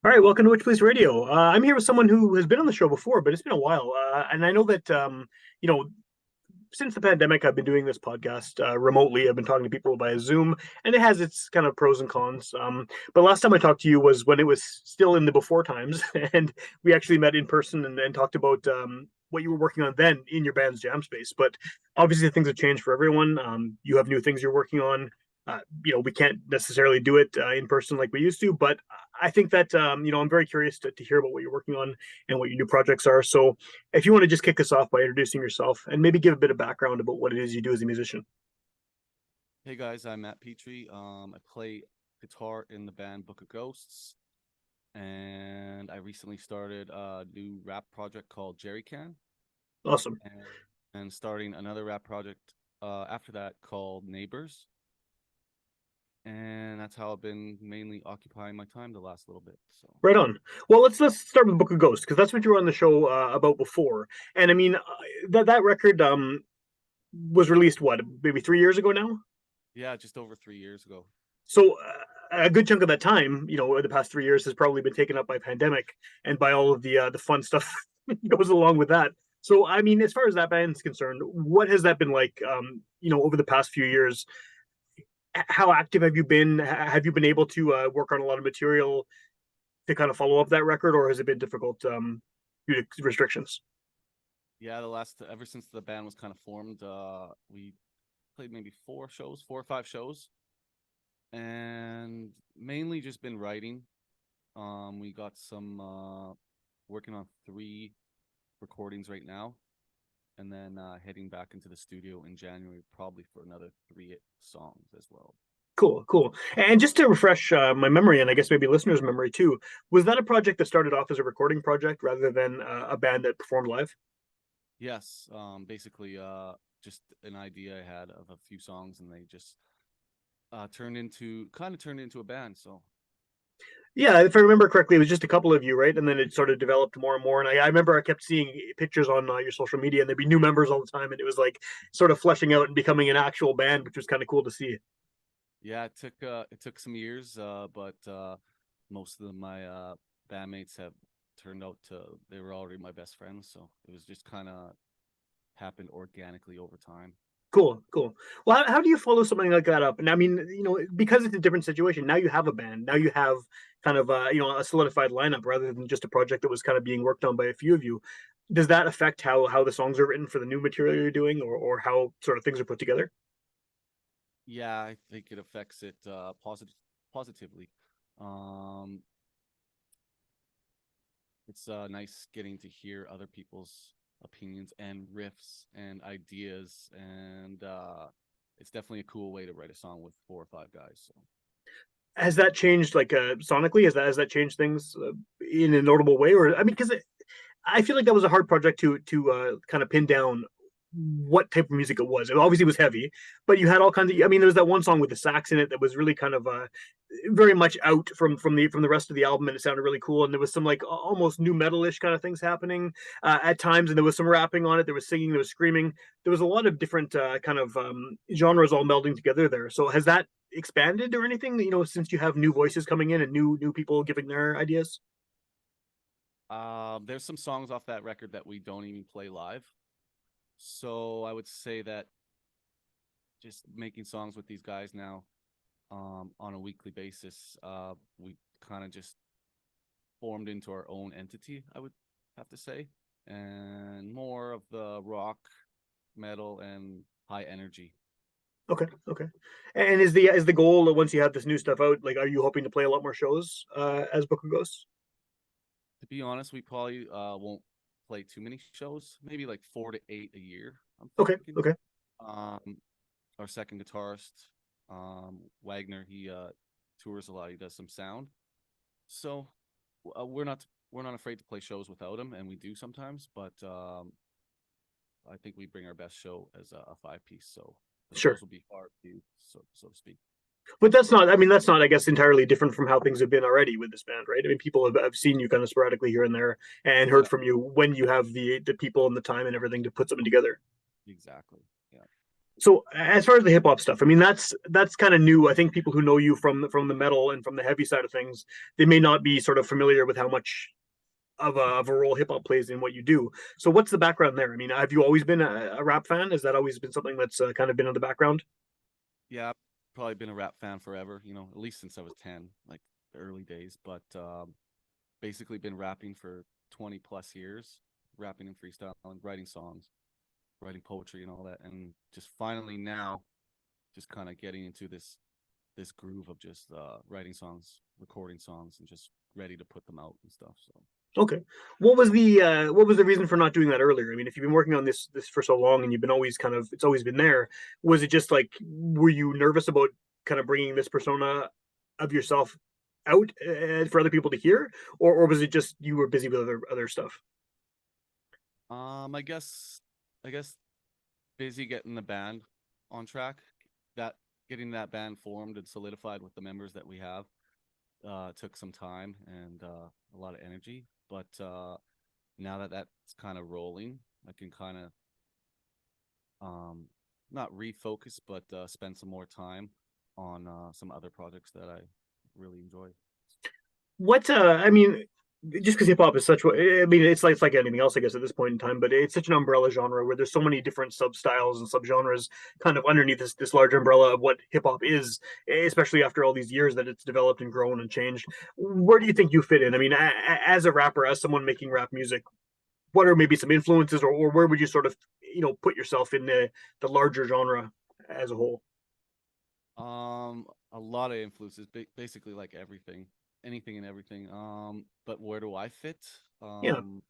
All right, welcome to Witchpolice Radio. I'm here with someone who has been on the show before, but it's been a while. And I know that you know, since the pandemic, I've been doing this podcast remotely. I've been talking to people via Zoom, and it has its kind of pros and cons. But last time I talked to you was when it was still in the before times, and we actually met in person and talked about what you were working on then in your band's jam space. But obviously, things have changed for everyone. You have new things you're working on. We can't necessarily do it in person like we used to, but I think that I'm very curious to hear about what you're working on and what your new projects are. So, if you want to just kick us off by introducing yourself and maybe give a bit of background about what it is you do as a musician. Hey guys, I'm Matt Pitre. I play guitar in the band Book of Ghosts, and I recently started a new rap project called Jerry Can, Awesome. and, and starting another rap project after that called Neighbours. And that's how I've been mainly occupying my time the last little bit. So Right on. Well, let's start with Book of Ghosts because that's what you were on the show about before. And I mean that record was released what maybe 3 years ago now. yeah, just over 3 years ago. So a good chunk of that time, the past 3 years has probably been taken up by pandemic and by all of the fun stuff that goes along with that. So I mean, as far as that band's concerned, what has that been like? Over the past few years, how active have you been? Have you been able to work on a lot of material to kind of follow up that record, or has it been difficult due to restrictions? Yeah, the last ever since the band was kind of formed, we played maybe 4 shows, 4 or 5 shows, and mainly just been writing. We got some working on 3 recordings right now, and then heading back into the studio in January, probably for another 3 songs as well. Cool, cool. And just to refresh my memory, and I guess maybe listeners' memory too, was that a project that started off as a recording project rather than a band that performed live? Yes, basically, just an idea I had of a few songs, and they just turned into a band. So Yeah, if I remember correctly, it was just a couple of you, right? And then it sort of developed more and more. And I remember I kept seeing pictures on your social media, and there'd be new members all the time, and it was like sort of fleshing out and becoming an actual band, which was kind of cool to see. yeah, it took some years, but most of my bandmates have turned out to they were already my best friends, so it was just kind of happened organically over time. Cool, cool. Well, how do you follow something like that up? And I mean, because it's a different situation. Now you have a band. Now you have kind of a solidified lineup rather than just a project that was kind of being worked on by a few of you. Does that affect how the songs are written for the new material you're doing, or how sort of things are put together? Yeah, I think it affects it positively. Um, it's nice getting to hear other people's opinions and riffs and ideas, and it's definitely a cool way to write a song with 4 or 5 guys. So Has that changed like sonically? Has that changed things in a notable way? Or I mean, because I feel like that was a hard project to kind of pin down what type of music it was. It obviously was heavy, but you had all kinds of. I mean, there was that one song with the sax in it that was really kind of very much out from the rest of the album, and it sounded really cool. And there was some like almost new metalish kind of things happening at times, and there was some rapping on it. There was singing, there was screaming. There was a lot of different kind of genres all melding together there. So has that expanded or anything? Since you have new voices coming in and new people giving their ideas. there's some songs off that record that we don't even play live. So I would say that just making songs with these guys now on a weekly basis, we kind of just formed into our own entity, I would have to say, and more of the rock, metal, and high energy. Okay, okay. And is the goal that once you have this new stuff out, like, are you hoping to play a lot more shows as Book of Ghosts? To be honest, we probably won't play too many shows, maybe like 4 to 8 a year, I'm Okay, thinking. okay. Um, our second guitarist, Wagner, he tours a lot. He does some sound, so we're not afraid to play shows without him, and we do sometimes. But I think we bring our best show as a 5 piece, so the Sure. shows will be hard to so to speak. But that's not, I mean, that's not, I guess, entirely different from how things have been already with this band, right? I mean, people have seen you kind of sporadically here and there and heard Yeah, from you when you have the people and the time and everything to put something together. exactly. Yeah. So as far as the hip hop stuff, I mean that's kind of new. I think people who know you from the metal and from the heavy side of things, they may not be sort of familiar with how much of a role hip hop plays in what you do. So what's the background there? I mean, have you always been a rap fan? Has that always been something that's kind of been in the background? Yeah, I've probably been a rap fan forever, at least since I was 10, like the early days, but basically been rapping for 20 plus years, rapping and freestyling, writing songs, writing poetry and all that. And just finally now just kind of getting into this groove of just writing songs, recording songs, and just ready to put them out and stuff. So Okay. What was the reason for not doing that earlier? I mean, if you've been working on this for so long and you've been always kind of it's always been there, was it just like were you nervous about kind of bringing this persona of yourself out for other people to hear, or was it just you were busy with other stuff? I guess busy getting the band on track, that getting that band formed and solidified with the members that we have took some time and a lot of energy. But now that that's kind of rolling, I can kind of um, not refocus, but spend some more time on some other projects that I really enjoy. What I mean, just because hip hop is such I mean, it's like anything else, I guess, at this point in time. But it's such an umbrella genre where there's so many different sub styles and subgenres kind of underneath this large umbrella of what hip hop is, especially after all these years that it's developed and grown and changed. Where do you think you fit in? I mean, as a rapper, as someone making rap music, what are maybe some influences, or where would you sort of put yourself in the larger genre as a whole? A lot of influences, basically like everything, anything and everything. But where do I fit? Yeah. Um,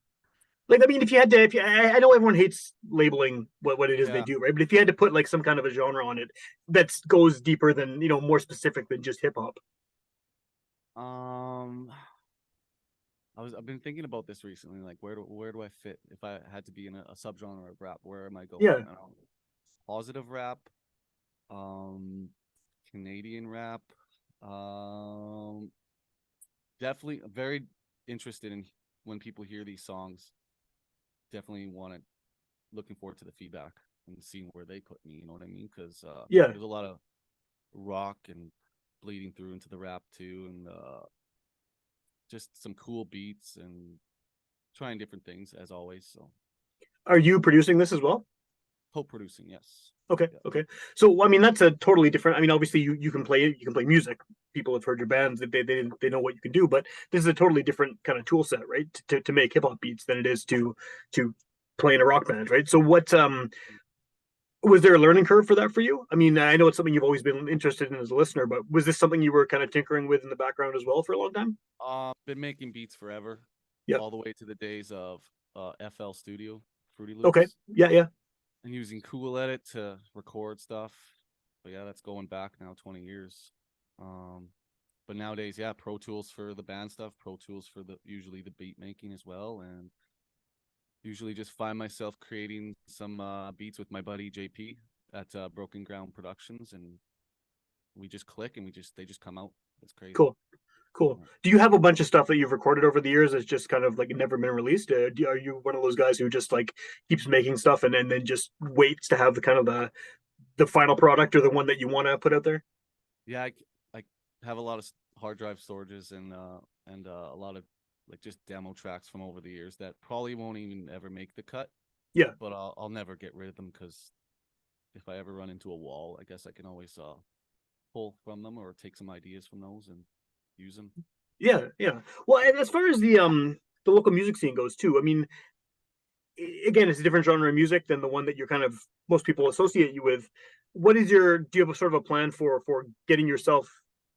Like, I mean, if you had to, if you, I know everyone hates labeling what it is they yeah. do, right? But if you had to put like some kind of a genre on it that goes deeper than, more specific than just hip hop. Um, I've been thinking about this recently, like where do I fit if I had to be in a subgenre of rap? Where am I going? Yeah. Positive rap, um, Canadian rap, um, definitely very interested in when people hear these songs. Definitely want to looking forward to the feedback and seeing where they put me. You know what I mean? Because Yeah. there's a lot of rock and bleeding through into the rap too, and just some cool beats and trying different things as always. So Are you producing this as well? co-producing, yes. Okay. Yeah. Okay. So, I mean, that's a totally different. I mean, obviously, you can play music. People have heard your bands. They know what you can do. But this is a totally different kind of tool set, right? To make hip hop beats than it is to play in a rock band, right? So, what was there a learning curve for that for you? I mean, I know it's something you've always been interested in as a listener, but was this something you were kind of tinkering with in the background as well for a long time? Been making beats forever, Yeah. all the way to the days of FL Studio, Fruity Okay. Loops, Yeah. Yeah. and using Cool Edit to record stuff. But yeah, that's going back now 20 years. Um, but nowadays, yeah, Pro Tools for the band stuff, Pro Tools for the usually the beat making as well, and usually just find myself creating some beats with my buddy JP at Broken Ground Productions, and we just click and they just come out. It's crazy. Cool. Cool. Yeah. Do you have a bunch of stuff that you've recorded over the years that's just kind of like never been released? Are you one of those guys who just like keeps making stuff and then just waits to have the kind of the final product or the one that you want to put out there? Yeah, I have a lot of hard drive storages and a lot of like just demo tracks from over the years that probably won't even ever make the cut, Yeah. but I'll never get rid of them because if I ever run into a wall, I guess I can always pull from them or take some ideas from those and use them. Yeah. Yeah. Well, and as far as the local music scene goes too, I mean, again, it's a different genre of music than the one that you're kind of most people associate you with. Do you have a sort of a plan for getting yourself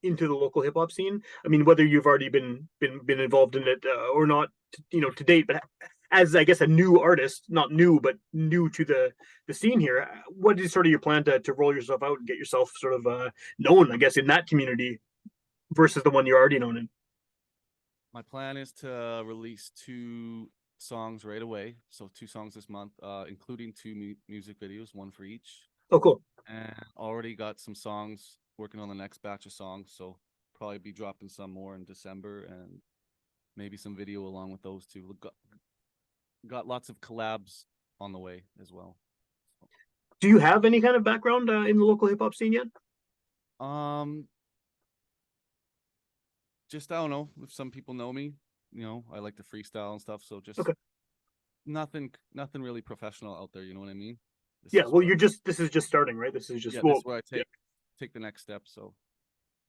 into the local hip hop scene? I mean, whether you've already been involved in it or not, to date, but as I guess a new artist, not new, but new to the scene here, what is sort of your plan to roll yourself out and get yourself sort of known, I guess, in that community versus the one you're already known in? My plan is to release two songs right away. So two songs this month, including two music videos, one for each. Oh, cool, And already got some songs working on the next batch of songs. So probably be dropping some more in December and maybe some video along with those two. Got lots of collabs on the way as well. Do you have any kind of background in the local hip hop scene yet? Um, just I don't know if some people know me. I like to freestyle and stuff, so just Okay. nothing really professional out there. You know what I mean? This Yeah. is Well, where you're just this is just starting, right? This is just yeah, this well. is where I Yeah. take the next step. So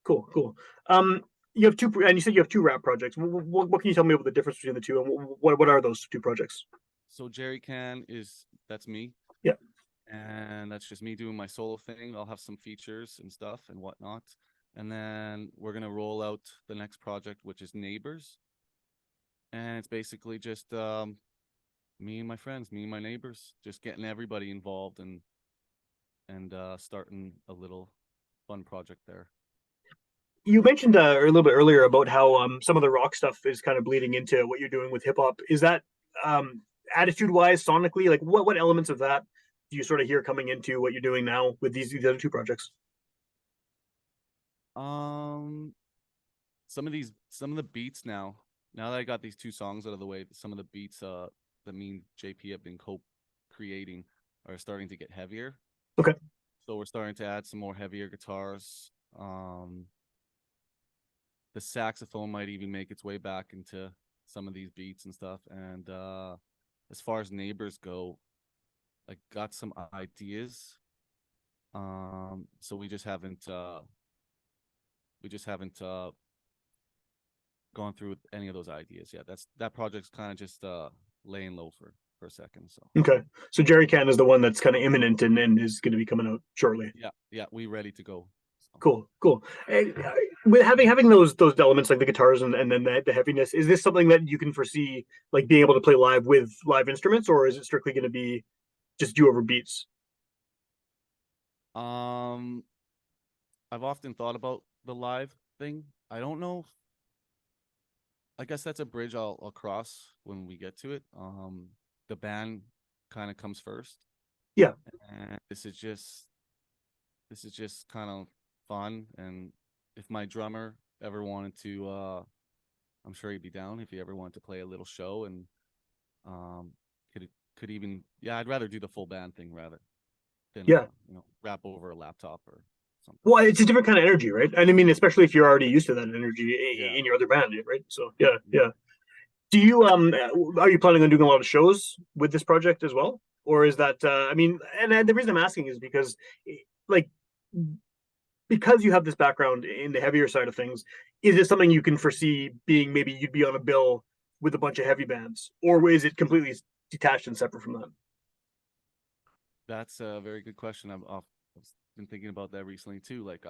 Cool. Cool. You have two, and you said you have two rap projects. What can you tell me about the difference between the two, and what are those two projects? Jerry Can is that's me, Yeah. and that's just me doing my solo thing. I'll have some features and stuff and whatnot, and then we're gonna roll out the next project, which is Neighbors, and it's basically just me and my friends, me and my neighbors, just getting everybody involved and starting a little fun project there. You mentioned a little bit earlier about how some of the rock stuff is kind of bleeding into what you're doing with hip hop. Is that attitude wise, sonically, like what elements of that do you sort of hear coming into what you're doing now with these other two projects? Um, some of the beats now that I got these two songs out of the way, some of the beats that me and JP have been co-creating are starting to get heavier. Okay. So we're starting to add some more heavier guitars. The saxophone might even make its way back into some of these beats and stuff. And as far as neighbors go, I got some ideas. So we just haven't gone through any of those ideas yet. That project's kind of just laying low for a second. So Okay. So Jerry Can is the one that's kind of imminent and is going to be coming out shortly. yeah, we ready to go. So. Cool, cool. And with having those elements like the guitars and then the heaviness, is this something that you can foresee like being able to play live with live instruments, or is it strictly going to be just do over beats? Um, I've often thought about the live thing. I don't know. I guess that's a bridge I'll cross when we get to it. The band kind of comes first, Yeah, and this is just kind of fun. And if my drummer ever wanted to, I'm sure he'd be down if he ever wanted to play a little show and um, could even yeah, I'd rather do the full band thing rather than yeah. rap over a laptop or something. Well, it's a different kind of energy, right? And I mean, especially if you're already used to that energy Yeah. in your other band, right? So yeah, yeah. Do you are you planning on doing a lot of shows with this project as well, or is that I mean, and the reason I'm asking is because like because you have this background in the heavier side of things, is it something you can foresee being maybe you'd be on a bill with a bunch of heavy bands, or is it completely detached and separate from that? That's a very good question. I've been thinking about that recently too. Like,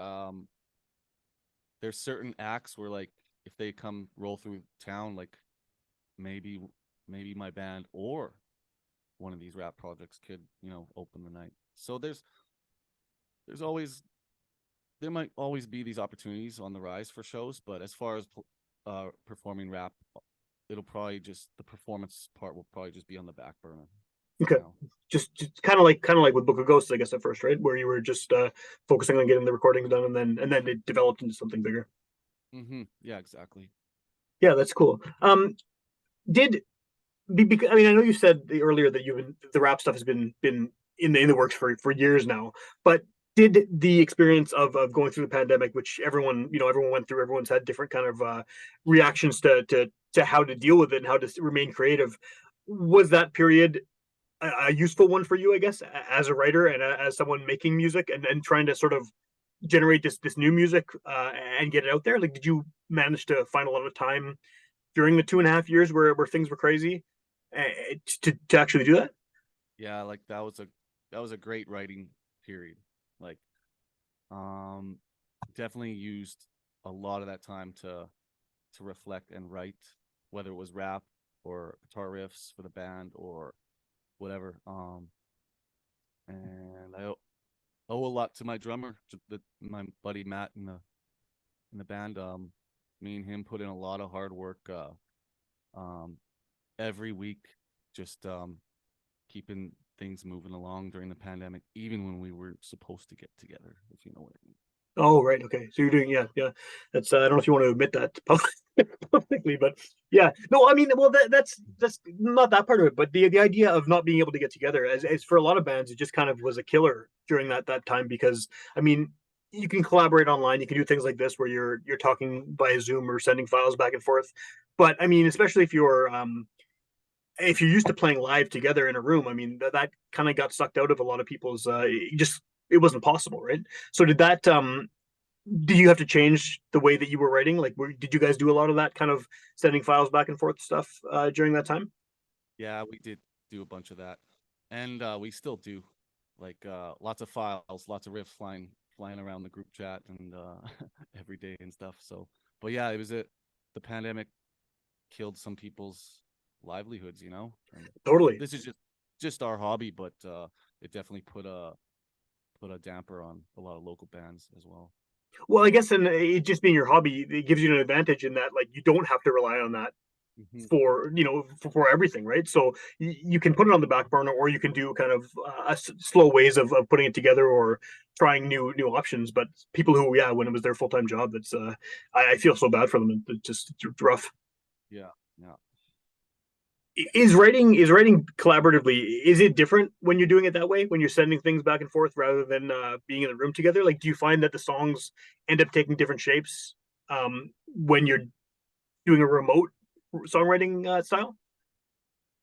there's certain acts where like if they come roll through town, like maybe maybe my band or one of these rap projects could open the night. So there's always there might always be these opportunities on the rise for shows, but as far as performing rap, it'll probably just the performance part will probably just be on the back burner for Okay, now. just kind of like with Book of Ghosts, I guess at first, right, where you were just focusing on getting the recordings done, and then it developed into something bigger. Yeah, exactly. Yeah, that's cool. Did I mean, I know you said earlier that the rap stuff has been in the works for years now, but did the experience of going through the pandemic, which everyone went through, everyone's had different kind of reactions to how to deal with it and how to remain creative, was that period a useful one for you, I guess, as a writer and as someone making music and trying to sort of generate this new music and get it out there? Like, did you manage to find a lot of time during the 2.5 years where things were crazy to actually do that? Yeah, like that was a great writing period. Like, um, definitely used a lot of that time to reflect and write, whether it was rap or guitar riffs for the band or whatever. And I owe a lot to my drummer, my buddy Matt in the band. Me and him put in a lot of hard work um, every week, just keeping things moving along during the pandemic, even when we were supposed to get together, if you know what I mean. Oh, right. Okay. So you're doing, yeah, yeah. That's, I don't know if you want to admit that publicly, but yeah. No, I mean, well, that's not that part of it, but the idea of not being able to get together, as for a lot of bands, it just kind of was a killer during that time because, I mean, you can collaborate online, you can do things like this where you're talking via Zoom or sending files back and forth, but I mean, especially if you're used to playing live together in a room, I mean, that kind of got sucked out of a lot of people's. Just it wasn't possible, right? So did that? Do you have to change the way that you were writing? Like, did you guys do a lot of that kind of sending files back and forth stuff during that time? Yeah, we did do a bunch of that, and we still do. Like lots of files, lots of riffs flying around the group chat and every day and stuff. So, but yeah, it was it. The pandemic killed some people's livelihoods, you know. And Totally. this is just our hobby, but it definitely put a damper on a lot of local bands as well. Well, I guess, and it just being your hobby, it gives you an advantage in that, like, you don't have to rely on that Hmm. for for everything, right? So you can put it on the back burner, or you can do kind of slow ways of putting it together, or trying new options. But people who, yeah, when it was their full time job, it's I feel so bad for them. It's just it's rough. Yeah, yeah. Is writing collaboratively, is it different when you're doing it that way, when you're sending things back and forth rather than being in the room together? Like, do you find that the songs end up taking different shapes when you're doing a remote songwriting style?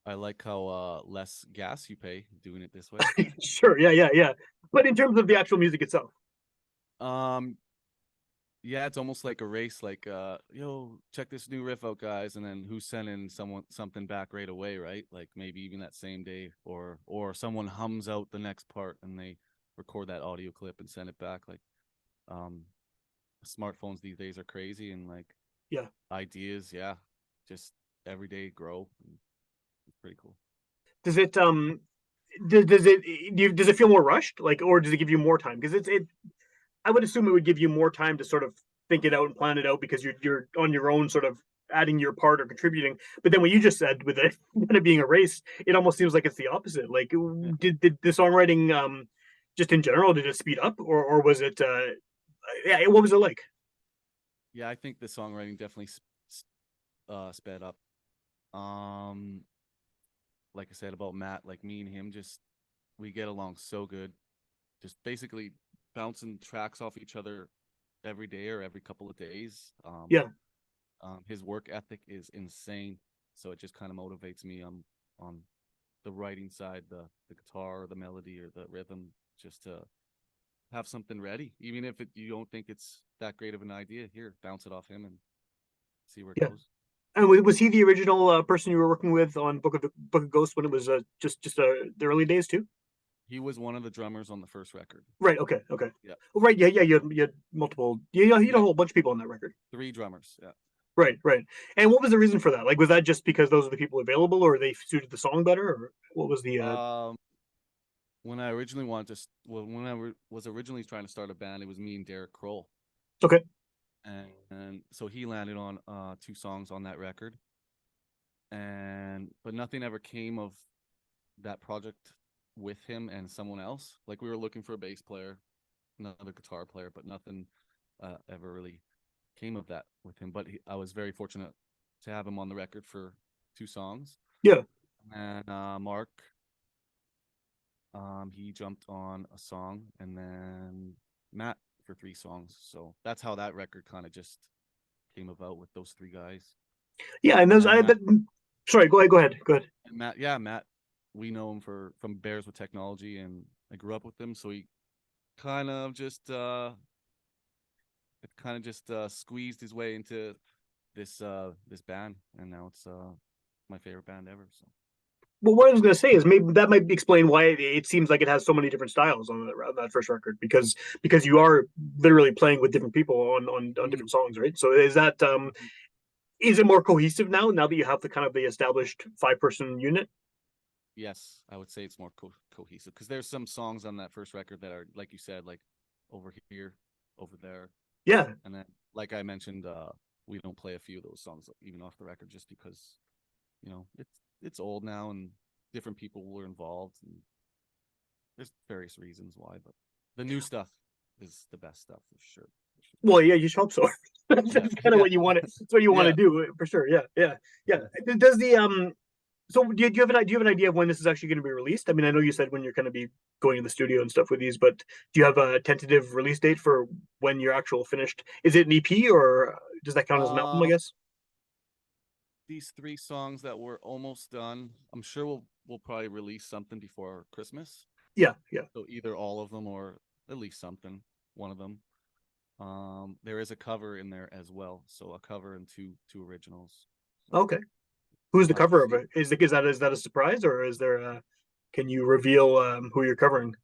I like how less gas you pay doing it this way. Sure, yeah, yeah, yeah. But in terms of the actual music itself, Um, yeah, it's almost like a race, like yo, check this new riff out, guys, and then who's sending someone something back right away, right? Like maybe even that same day, or someone hums out the next part and they record that audio clip and send it back. Like um smartphones these days are crazy, and like yeah. ideas, yeah, just every day grow. It's pretty cool. Does it does it feel more rushed, like, or does it give you more time? Because it I would assume it would give you more time to sort of think it out and plan it out because you're on your own, sort of adding your part or contributing. But then what you just said with it kind of being a race, it almost seems like it's the opposite. Like, Yeah, did the songwriting just in general, did it speed up, or was it yeah, what was it like? yeah, I think the songwriting definitely sped up. Um, like I said about Matt, like me and him, just we get along so good. Just basically bouncing tracks off each other every day or every couple of days. Yeah, His work ethic is insane, so it just kind of motivates me on the writing side, the guitar, or the melody, or the rhythm, just to have something ready, even if you don't think it's that great of an idea. Here, bounce it off him and see where it yeah. goes. And was he the original person you were working with on Book of Ghosts when it was just the early days too? He was one of the drummers on the first record. Right. Okay. Okay. Yeah, Well, right. Yeah. Yeah. You had multiple. You had a yeah, whole bunch of people on that record. three drummers. Yeah. Right. Right. And what was the reason for that? Like, was that just because those are the people available, or they suited the song better, or what was the? When I originally wanted to, well, when was originally trying to start a band, it was me and Derek Kroll, Okay. and so he landed on two songs on that record, and but nothing ever came of that project with him and someone else. Like we were looking for a bass player, another guitar player, but nothing ever really came of that with him. But I was very fortunate to have him on the record for two songs, Yeah. and Mark, he jumped on a song, and then Matt for three songs. So that's how that record kind of just came about with those three guys. Yeah. And those. And Matt, Sorry. Go ahead. Go ahead. Go ahead. and Matt, yeah, Matt. We know him from Bears with Technology, and I grew up with him, so he kind of just squeezed his way into this band, and now it's my favorite band ever. So Well, what I was going to say is maybe that might explain why it seems like it has so many different styles on that first record, because you are literally playing with different people on Mhm. different songs, right? So is it more cohesive now that you have the kind of the established 5-person unit? Yes, I would say it's more cohesive because there's some songs on that first record that are like you said, like over here, over there, Yeah. and then like I mentioned, we don't play a few of those songs even off the record just because it's old now and different people were involved and there's various reasons why, but the new stuff is the best stuff for sure. Well, yeah, you should hope so. That's Yeah, kind of yeah, what you want to. That's what you want to yeah. do for sure. Yeah, yeah, yeah. Does the So do you have do you have an idea of when this is actually going to be released? I mean, I know you said when you're going to be going to the studio and stuff with these, but do you have a tentative release date for when your actual finished? Is it an EP or does that count as an album? I Um, guess. these three songs that we're almost done. I'm sure we'll probably release something before Christmas. Yeah, yeah. So either all of them or at least something, one of them. There is a cover in there as well, so a cover and two originals. So Okay. Who's the you'll have to cover of see. it? Is that a surprise or is there a? Can you reveal who you're covering?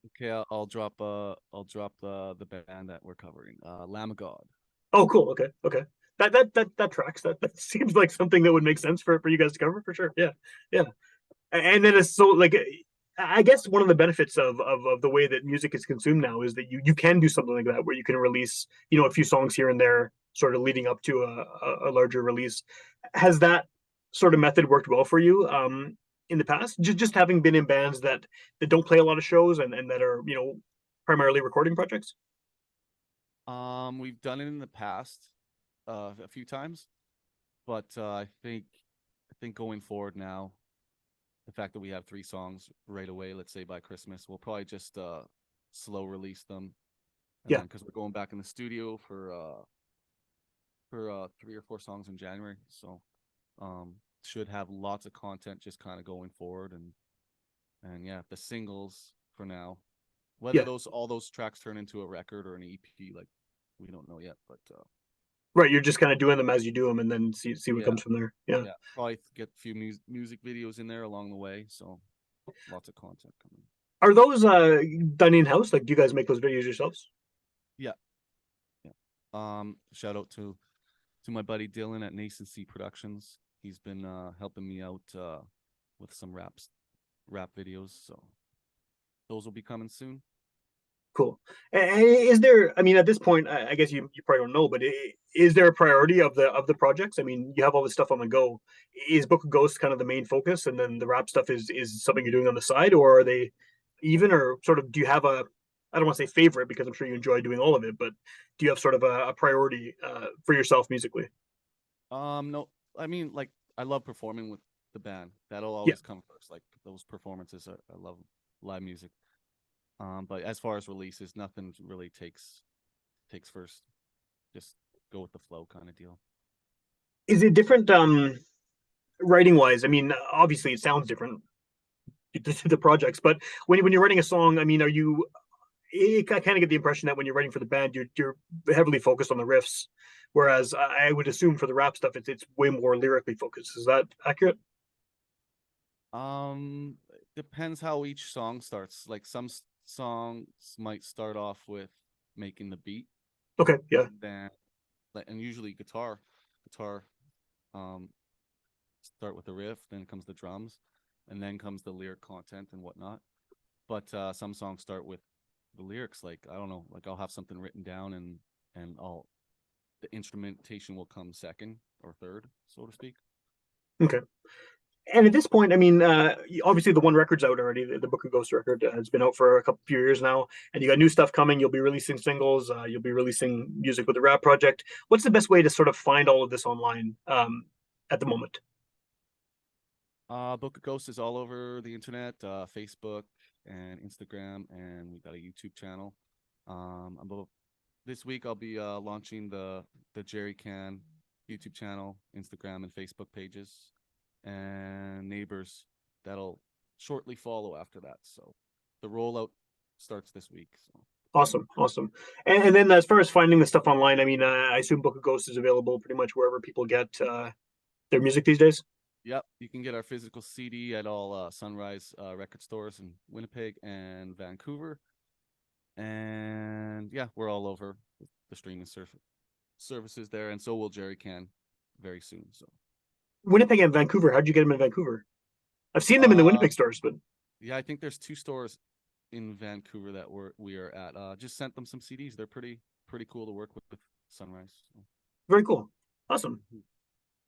Okay, I'll drop the band that we're covering. Lamb of God. Oh, cool. Okay, okay. That tracks. That seems like something that would make sense for you guys to cover for sure. Yeah, yeah. And then it's so like I guess one of the benefits of the way that music is consumed now is that you can do something like that where you can release a few songs here and there sort of leading up to a larger release. Has that sort of method worked well for you in the past? Just having been in bands that don't play a lot of shows and that are primarily recording projects. We've done it in the past, a few times, but I think going forward now, the fact that we have three songs right away, let's say by Christmas, we'll probably just slow release them, and Yeah. then because we're going back in the studio for 3 or 4 songs in January, so should have lots of content just kind of going forward, and yeah, the singles for now. Whether Yeah. those all those tracks turn into a record or an EP, like we don't know yet, but Right. You're just kind of doing them as you do them and then see what yeah, comes from there. Yeah. yeah, probably get a few music videos in there along the way, so lots of content coming. Are those done in house? Like, do you guys make those videos yourselves? Yeah, yeah. Shout out to my buddy Dylan at Nascency Productions. He's been helping me out with some rap videos, so those will be coming soon. Cool. Is there? I mean, at this point, I guess you probably don't know, but is there a priority of the projects? I mean, you have all this stuff on the go. Is Book of Ghosts kind of the main focus, and then the rap stuff is something you're doing on the side, or are they even, or sort of? Do you have a? I don't want to say favorite because I'm sure you enjoy doing all of it, but do you have sort of a priority for yourself musically? No, I mean, like, I love performing with the band. That'll Yeah. always come first. Like those performances, I love live music. But as far as releases, nothing really takes first. Just go with the flow kind of deal. Is it different writing wise? I mean, obviously it sounds different the projects, but when you're writing a song, I mean, are you I kind of get the impression that when you're writing for the band, you're heavily focused on the riffs, whereas I would assume for the rap stuff, it's way more lyrically focused. Is that accurate? Depends how each song starts. Like some songs might start off with making the beat, Okay, yeah, and then like, and usually guitar, um, start with the riff, then comes the drums, and then comes the lyric content and whatnot. But some songs start with the lyrics. Like I don't know, like I'll have something written down, and I'll the instrumentation will come second or third, so to speak. okay. And at this point, I mean, obviously the one record's out already. The Book of Ghosts record has been out for a couple few years now, and you got new stuff coming. You'll be releasing singles. You'll be releasing music with the rap project. What's the best way to sort of find all of this online at the moment? Book of Ghosts is all over the internet, Facebook and Instagram, and we've got a YouTube channel. This week I'll be launching the Jerry Can YouTube channel, Instagram, and Facebook pages, and Neighbours. That'll shortly follow after that. So the rollout starts this week. So Awesome, awesome. And then as far as finding the stuff online, I mean, I assume Book of Ghosts is available pretty much wherever people get their music these days. yep, you can get our physical CD at all Sunrise record stores in Winnipeg and Vancouver. And yeah, we're all over the streaming services there, and so will Jerry Can very soon. So Winnipeg and Vancouver. How'd you get them in Vancouver? I've seen them in the uh Winnipeg stores, but yeah, I think there's 2 stores in Vancouver that we are at. Just sent them some CDs. They're pretty cool to work with Sunrise. So. very cool. Awesome.